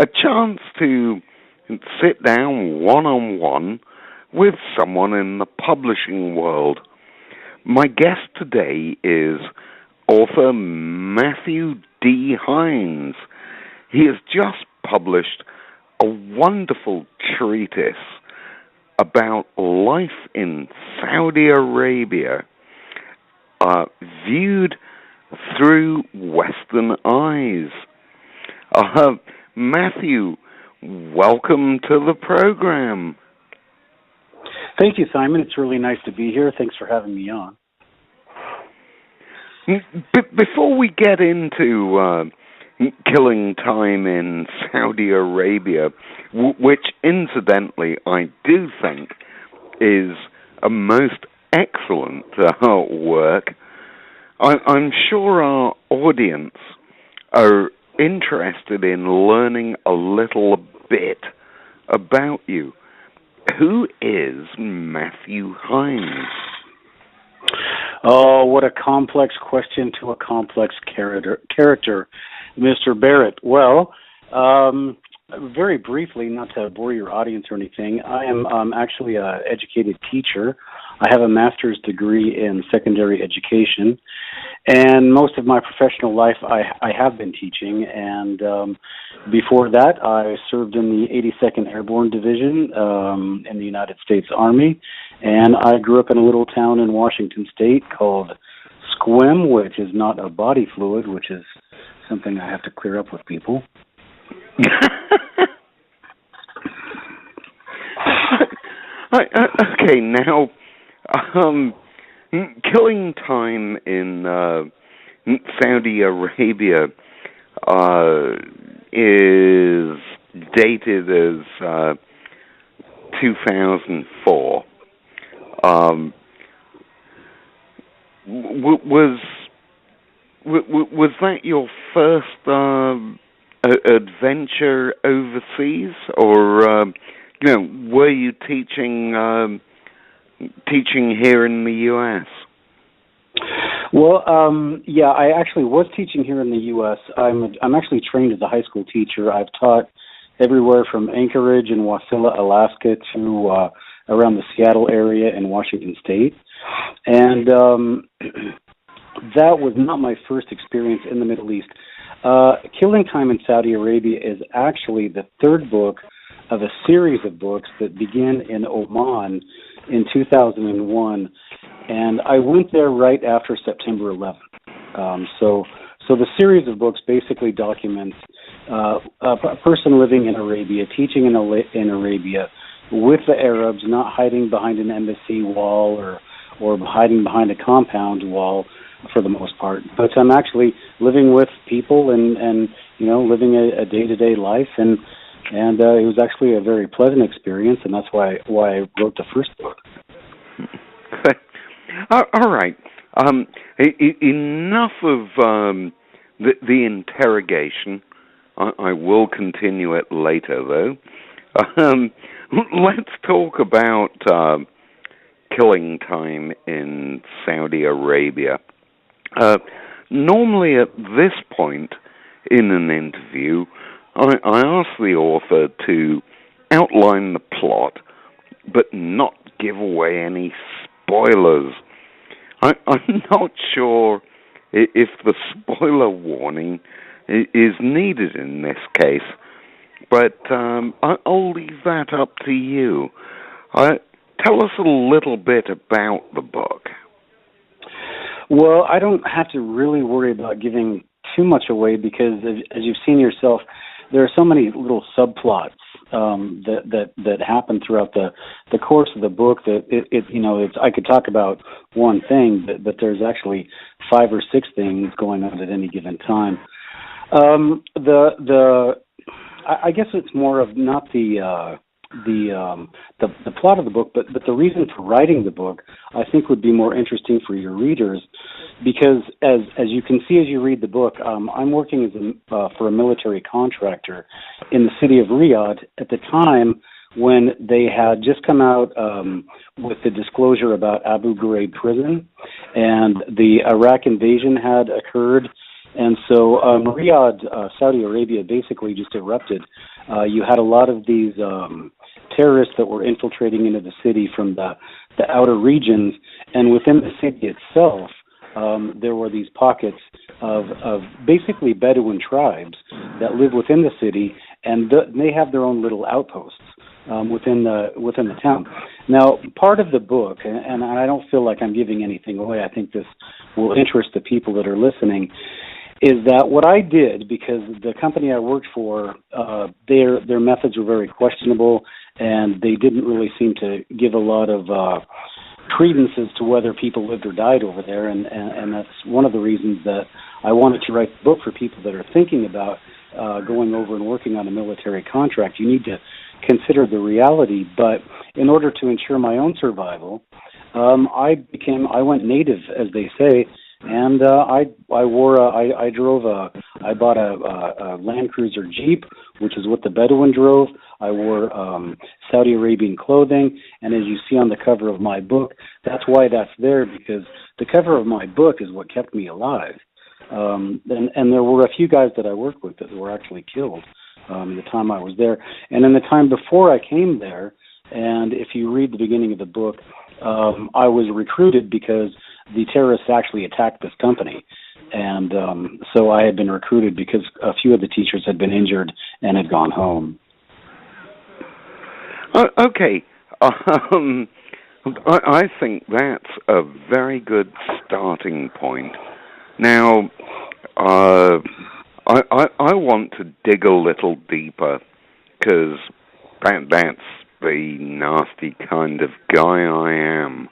a chance to sit down one-on-one with someone in the publishing world. My guest today is author Matthew D. Heines. He has just published a wonderful treatise about life in Saudi Arabia, viewed through Western eyes. Matthew, welcome to the program. Thank you, Simon. It's really nice to be here. Thanks for having me on. Before we get into killing time in Saudi Arabia, which incidentally I do think is a most excellent work, I'm sure our audience are interested in learning a little bit about you. Who is Matthew Heines? Oh, what a complex question to a complex character, Mr. Barrett. Well, very briefly, not to bore your audience or anything, I am actually an educated teacher. I have a master's degree in secondary education, and most of my professional life I have been teaching, and before that I served in the 82nd Airborne Division in the United States Army, and I grew up in a little town in Washington State called Squim, which is not a body fluid, which is something I have to clear up with people. Okay, now, killing time in Saudi Arabia is dated as 2004. Was that your first adventure overseas, or were you teaching here in the U.S.? Well, yeah, I actually was teaching here in the U.S. I'm actually trained as a high school teacher. I've taught everywhere from Anchorage and Wasilla, Alaska, to around the Seattle area and Washington State, and that was not my first experience in the Middle East. Killing Time in Saudi Arabia is actually the third book of a series of books that begin in Oman in 2001, and I went there right after September 11th. So the series of books basically documents a person living in Arabia, teaching in Arabia with the Arabs, not hiding behind an embassy wall or hiding behind a compound wall for the most part. But I'm actually living with people and living a day-to-day life, and it was actually a very pleasant experience, and that's why I wrote the first book. All right. Enough of the interrogation. I will continue it later, though. Let's talk about killing time in Saudi Arabia. Normally at this point in an interview, I ask the author to outline the plot, but not give away any spoilers. I'm not sure if the spoiler warning is needed in this case, but I'll leave that up to you. Tell us a little bit about the book. Well, I don't have to really worry about giving too much away because, as you've seen yourself, there are so many little subplots that happen throughout the course of the book that it's I could talk about one thing, but there's actually 5 or 6 things going on at any given time. I guess it's more of not the plot of the book, but the reason for writing the book, I think, would be more interesting for your readers, because as you can see as you read the book, I'm working as for a military contractor in the city of Riyadh at the time when they had just come out with the disclosure about Abu Ghraib prison, and the Iraq invasion had occurred And so Riyadh, Saudi Arabia, basically just erupted. You had a lot of these terrorists that were infiltrating into the city from the outer regions, and within the city itself, there were these pockets of basically Bedouin tribes that live within the city, and they have their own little outposts within the town. Now, part of the book, and I don't feel like I'm giving anything away. I think this will interest the people that are listening. Is that what I did? Because the company I worked for, their methods were very questionable, and they didn't really seem to give a lot of credence as to whether people lived or died over there, and that's one of the reasons that I wanted to write the book for people that are thinking about going over and working on a military contract. You need to consider the reality, but in order to ensure my own survival, I went native, as they say. And I bought a Land Cruiser Jeep, which is what the Bedouin drove. I wore Saudi Arabian clothing, and as you see on the cover of my book, that's why that's there, because the cover of my book is what kept me alive. And there were a few guys that I worked with that were actually killed the time I was there. And in the time before I came there, and if you read the beginning of the book, I was recruited because the terrorists actually attacked this company. And so I had been recruited because a few of the teachers had been injured and had gone home. Okay. I think that's a very good starting point. Now, I want to dig a little deeper, because that's the nasty kind of guy I am.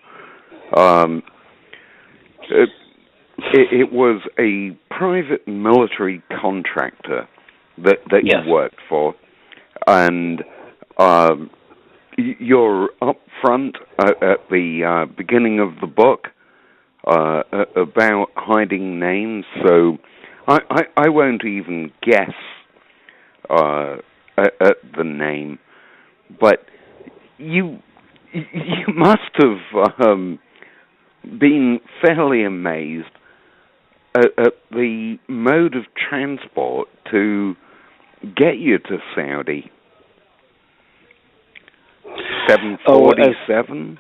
It was a private military contractor that Yes. you worked for, and you're up front at the beginning of the book about hiding names, so I won't even guess at the name, but you must have been fairly amazed at the mode of transport to get you to Saudi. 747?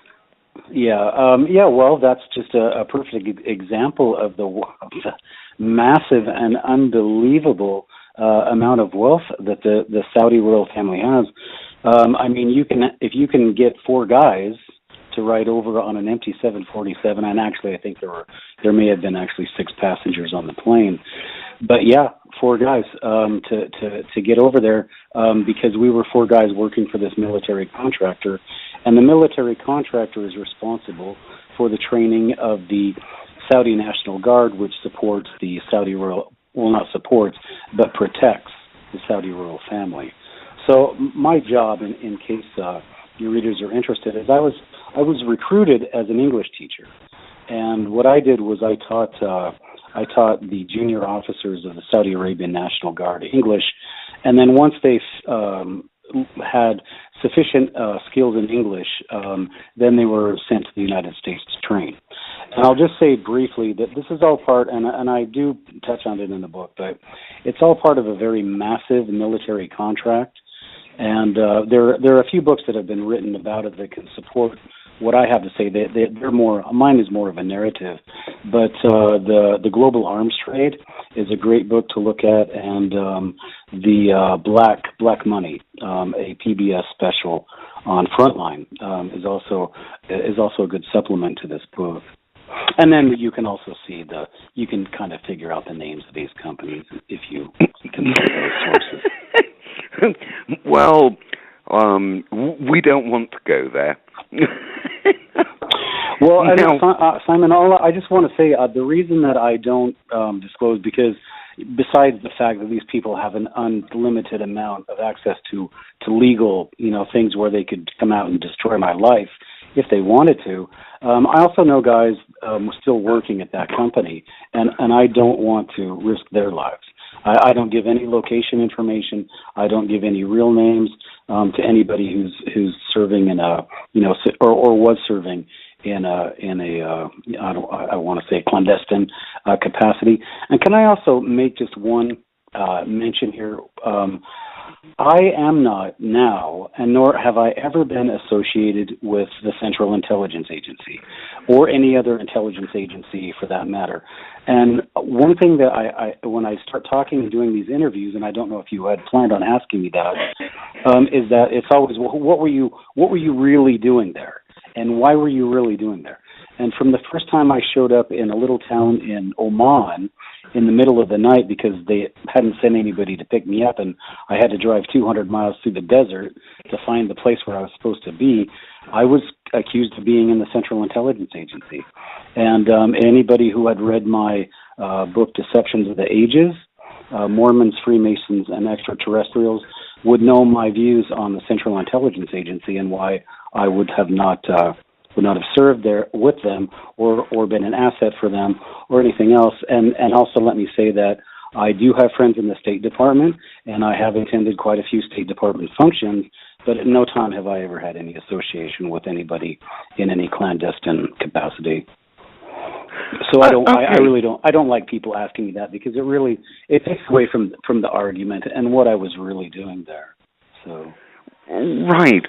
Yeah, well, that's just a perfect example of the massive and unbelievable amount of wealth that the Saudi royal family has. I mean, if you can get four guys to ride over on an empty 747, and actually I think there may have been actually six passengers on the plane, but yeah, four guys to get over there, because we were four guys working for this military contractor, and the military contractor is responsible for the training of the Saudi National Guard, which supports the Saudi royal, well, not supports, but protects the Saudi royal family. So my job, in case your readers are interested, is I was recruited as an English teacher, and what I did was I taught the junior officers of the Saudi Arabian National Guard English, and then once they had sufficient skills in English, then they were sent to the United States to train. And I'll just say briefly that this is all part, and I do touch on it in the book, but it's all part of a very massive military contract. And there are a few books that have been written about it that can support what I have to say. They're more. Mine is more of a narrative, but the Global Arms Trade is a great book to look at, and the Black Money, a PBS special on Frontline, is also a good supplement to this book. And then you can also see you can kind of figure out the names of these companies if you consult those sources. Well, we don't want to go there. Well, Simon, I just want to say the reason that I don't disclose, because besides the fact that these people have an unlimited amount of access to legal, things where they could come out and destroy my life if they wanted to, I also know guys still working at that company, and I don't want to risk their lives. I don't give any location information. I don't give any real names to anybody who's serving in or was serving I want to say clandestine capacity. And can I also make just one mention here? I am not now, and nor have I ever been associated with the Central Intelligence Agency or any other intelligence agency for that matter. And one thing that I when I start talking and doing these interviews, and I don't know if you had planned on asking me that, is that it's always, well, what were you really doing there, and why were you really doing there? And from the first time I showed up in a little town in Oman in the middle of the night because they hadn't sent anybody to pick me up, and I had to drive 200 miles through the desert to find the place where I was supposed to be, I was accused of being in the Central Intelligence Agency. And anybody who had read my book, Deceptions of the Ages, Mormons, Freemasons, and Extraterrestrials, would know my views on the Central Intelligence Agency and why I would not have served there with them or been an asset for them or anything else. And also let me say that I do have friends in the State Department, and I have attended quite a few State Department functions, but at no time have I ever had any association with anybody in any clandestine capacity. So I don't like people asking me that, because it takes away from the argument and what I was really doing there. So right.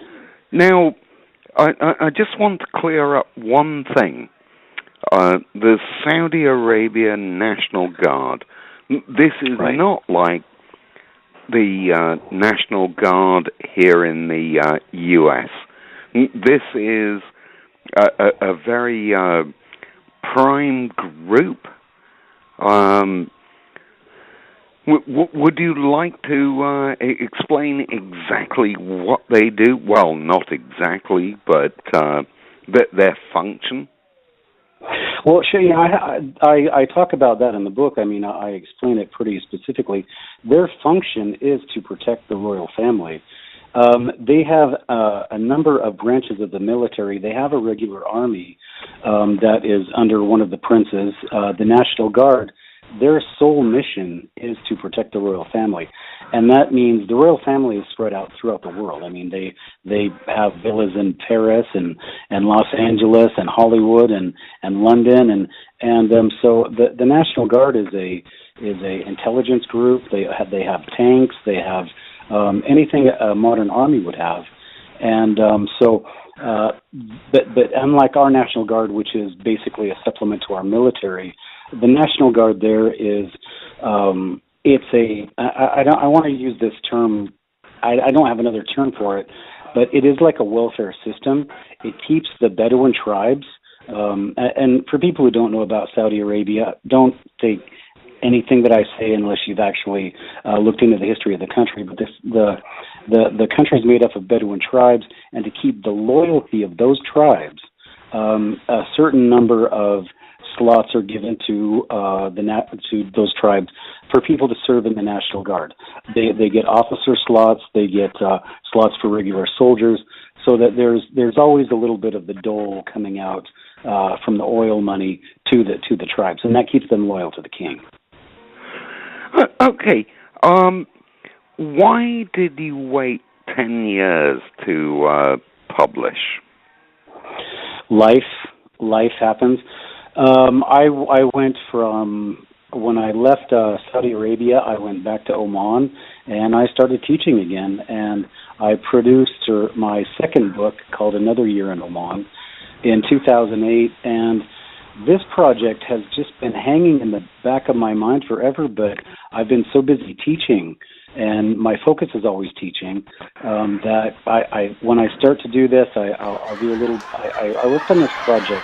Now, I just want to clear up one thing. The Saudi Arabia National Guard, this is right. not like the National Guard here in the U.S. This is a very prime group. Would you like to explain exactly what they do? Well, not exactly, but their function. Well, sure. I talk about that in the book. I mean, I explain it pretty specifically. Their function is to protect the royal family. They have a number of branches of the military. They have a regular army that is under one of the princes, the National Guard. Their sole mission is to protect the royal family, and that means the royal family is spread out throughout the world. I mean, they have villas in Paris and Los Angeles and Hollywood and London, and so the National Guard is a intelligence group. They have tanks. They have anything a modern army would have, and but unlike our National Guard, which is basically a supplement to our military, the National Guard there is it's a I want to use this term. I don't have another term for it, but it is like a welfare system. It keeps the Bedouin tribes. And for people who don't know about Saudi Arabia, don't take anything that I say unless you've actually looked into the history of the country. But the country is made up of Bedouin tribes, and to keep the loyalty of those tribes, a certain number of slots are given to those tribes for people to serve in the National Guard. They get officer slots, they get slots for regular soldiers, so that there's always a little bit of the dole coming out from the oil money to the tribes, and that keeps them loyal to the king. Okay. Why did you wait 10 years to publish? Life happens. I went from, when I left Saudi Arabia, I went back to Oman, and I started teaching again, and I produced my second book called Another Year in Oman in 2008, and this project has just been hanging in the back of my mind forever, but I've been so busy teaching, and my focus is always teaching, that I when I start to do this, I'll do a little. I worked on this project